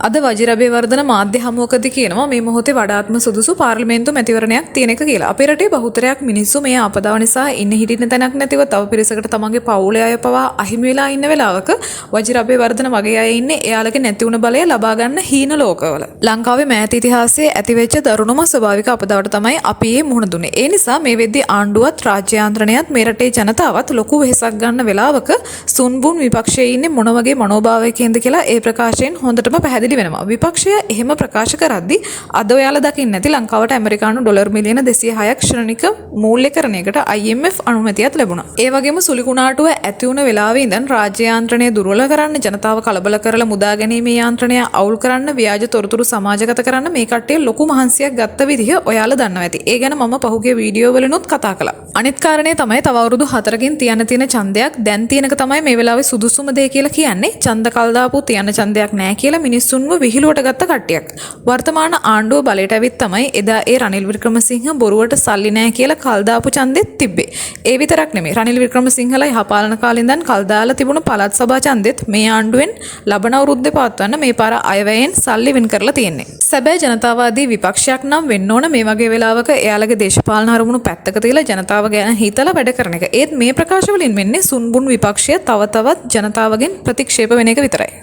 අද වජිර අබේවර්ධන මාධ්‍ය හමුවකදී කියනවා මේ මොහොතේ වඩාත්ම සුදුසු පාර්ලිමේන්තු මැතිවරණයක් තියෙන එක කියලා. අපේ රටේ බහුතරයක් මිනිස්සු මේ ආපදාව නිසා ඉන්න හිටින්න තැනක් නැතිව තව පිරිසකට තමන්ගේ පවුලේ අය පවා අහිමි වෙලා ඉන්න වෙලාවක වජිර අබේවර්ධන වගේ අය ඉන්නේ එයාලගේ නැති වුණ බලය ලබා ගන්න හීන ලෝකවල. ලංකාවේ මෑත ඉතිහාසයේ ඇතිවෙච්ච දරුණුම ස්වභාවික අපදාවට තමයි අපි මේ මුහුණ දුන්නේ. ඒ නිසා මේ වෙද්දී ආණ්ඩුවත් රාජ්‍ය යාන්ත්‍රණයත් මේ රටේ ජනතාවත් ලොකු වෙහෙසක් ගන්න වෙලාවක සුන්බුන් විපක්ෂයේ ඉන්නේ මොන වගේ මනෝභාවයකින්ද කියලා ඒ ප්‍රකාශයෙන් හොඳටම පැහැදිලි වෙනවා. විපක්ෂය එහෙම ප්‍රකාශ කරද්දී අද ඔයාලා දකින්නේ නැති ලංකාවට ඇමරිකානු ඩොලර් මිලියන 206ක් ශ්‍රණික මූල්‍යකරණයකට IMF අනුමැතියක් ලැබුණා. ඒ වගේම සුළි කුණාටුව ඇති වුණ වෙලාවේ ඉඳන් රාජ්‍ය යාන්ත්‍රණය දුර්වල කරන්න, ජනතාව කලබල කරලා මුදා ගැනීමේ යාන්ත්‍රණය අවුල් කරන්න, ව්‍යාජ තොරතුරු සමාජගත කරන්න මේ කට්ටිය ලොකු මහන්සියක් ගත්ත විදිහ ඔයාලා දන්නවා ඇති. ඒ ගැන මම පහුගිය වීඩියෝ වලිනුත් කතා කළා. අනිත් කාරණේ තමයි තව අවුරුදු 4කින් තියන්න තියෙන ඡන්දයක් දැන් තියෙනක තමයි මේ වෙලාවේ සුදුසුම දේ කියලා කියන්නේ. ඡන්ද කල් දාපු තියන්න ඡන්දයක් නැහැ කියලා මිනිස්සුන්ව විහිළුවට ගත්ත කට්ටියක්. වර්තමාන ආණ්ඩුව බලයට ඇවිත් තමයි එදා ඒ රනිල් වික්‍රමසිංහ බොරුවට සල්ලි නැහැ කියලා කල් දාපු ඡන්දෙත් තිබ්බේ. ඒ විතරක් නෙමෙයි රනිල් වික්‍රමසිංහලා යහපාලන කාලේ ඉඳන් කල් දාලා තිබුණු පළාත් සභා ඡන්දෙත් මේ ආණ්ඩුවෙන් ලබන අවුරුද්දේ පවත්වන්න මේ පාර අයවැයෙන් සල්ලි වෙන් කරලා තියෙන්නේ. සැබෑ ජනතාවාදී විපක්ෂයක් නම් වෙන්න ඕන මේ වගේ වෙලාවක එයාලගේ දේශපාලන අරමුණු පැත්තක තියලා ජනතාව ගැන හිතලා වැඩ කරන එක. ඒත් මේ ප්‍රකාශ වලින් වෙන්නේ සුන්බුන් විපක්ෂය තව තවත් ජනතාවගෙන් ප්‍රතික්ෂේප වෙන එක විතරයි.